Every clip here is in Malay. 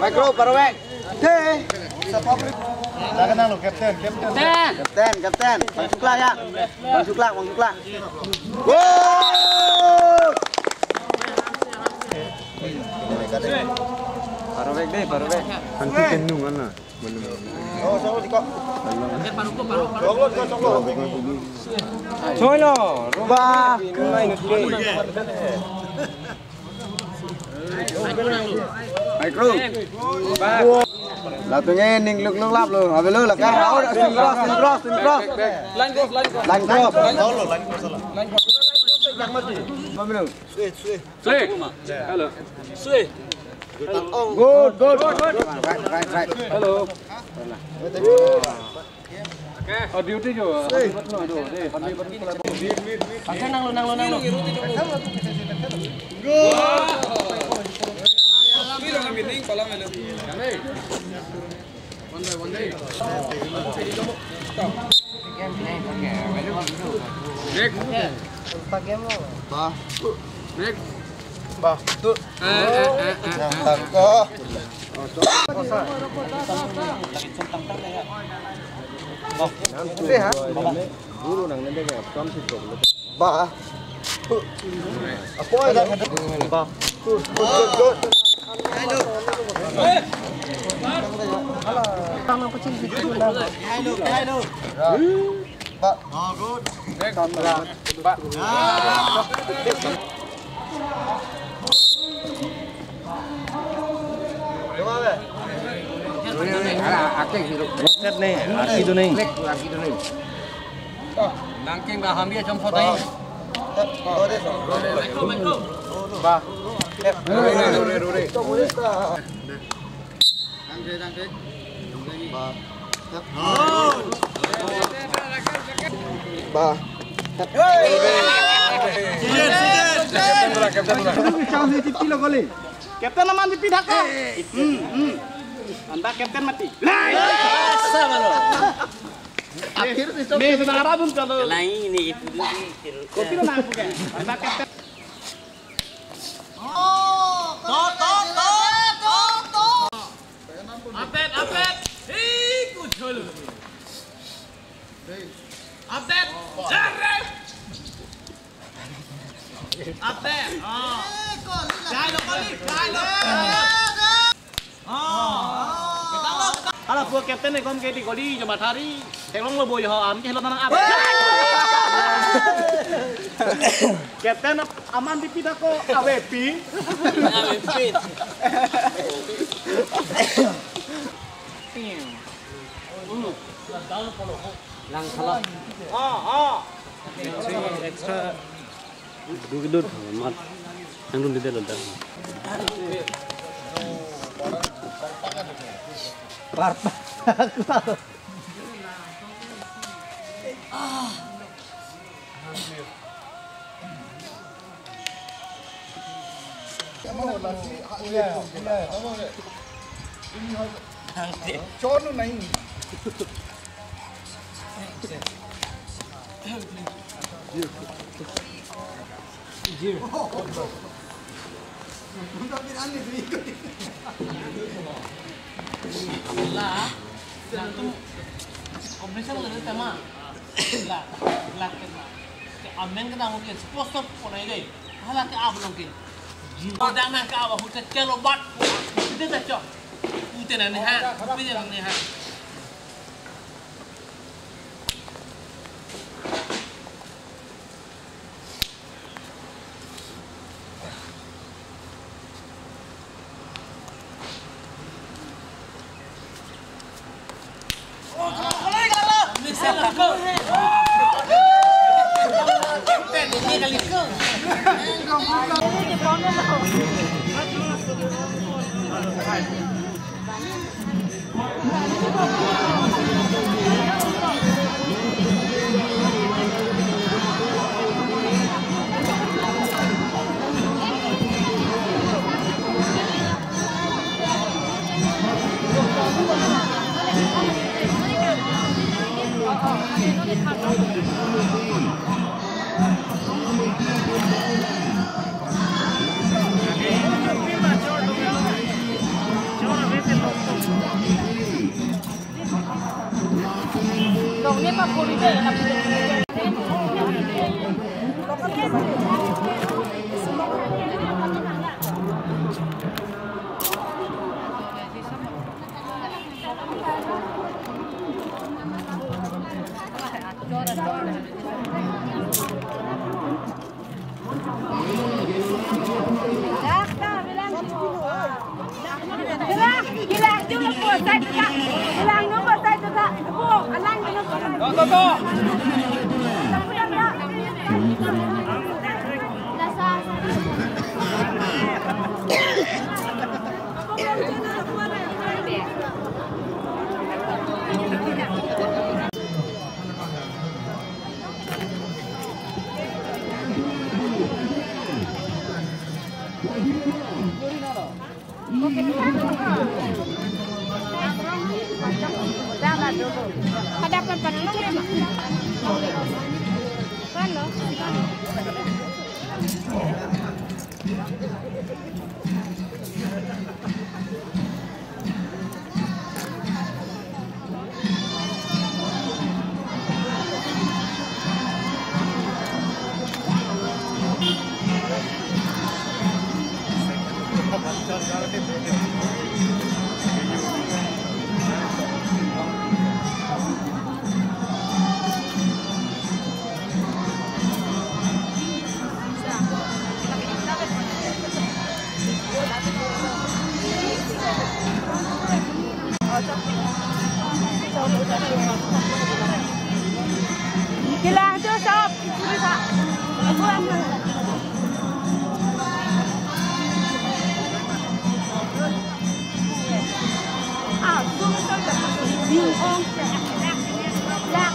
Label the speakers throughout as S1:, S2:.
S1: Micro, Parawek.
S2: Jangan lo, Kapten.
S1: Kapten. Bang Sukla ya. Bang Sukla. Gol! Parubek deh, parubek.
S2: Hantu kendungan lah.
S1: Oh, sama di kok.
S2: Coy lo,
S1: Ba. Micro. Là tôi nghe ninh lực lắp luôn, à về lơ là cái áo đã xin cross. Line cross. Bao nhiêu?
S2: Suy.
S1: Good. Right.
S2: Hello. Duty jo. Nang lo. Nangking baham dia jom foto ini.
S3: Kapten naman dipindah ka. Anda kapten mati. Akhir itu. Nih sudah arabun kalau.
S4: Lain ini itu lagi.
S3: Kopi lo nak bukan. Anda kapten. Update. Ikut dulu. Update. Jarang. Update. Kalau buat kapten ni kom ke di kodi cuma hari, tolong lo boy ham, ke lo tanang apa? Kapten aman dipindah ko AWP.
S4: Lang salah.
S3: Extra.
S4: Duduk mat. Yang dulu dia lontar.
S5: Kompresor ada tema. Lah. Amen kena mungkin sponsor pun ada. Halah ke apa mungkin. Pada nak ke apa hutan celobat. Itu dah cok. Hutan ni ha. Hutan ni ha.
S6: Dongnya Pak Puri deh, Hilang juga buat saya juga. Hilang nombor saya juga. Bu, alang dengan saya. Go. Ada apa Hilang tu sob. Aku ambil. Tu betul tak? Bingung. Lak.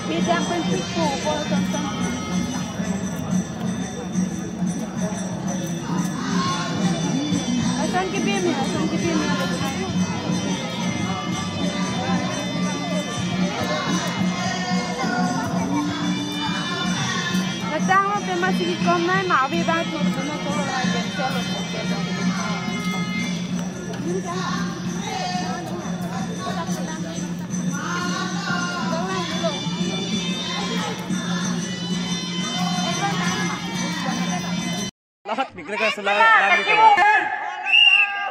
S6: Bidang pensiku pun tonton. Asan kibim ya. Datang lo masih di komen, mau bebas tu semua tu orang yang selalu
S4: Lahat bigla selalu gitu.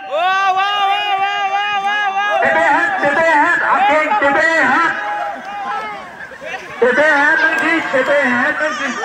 S2: Wow.
S7: TP है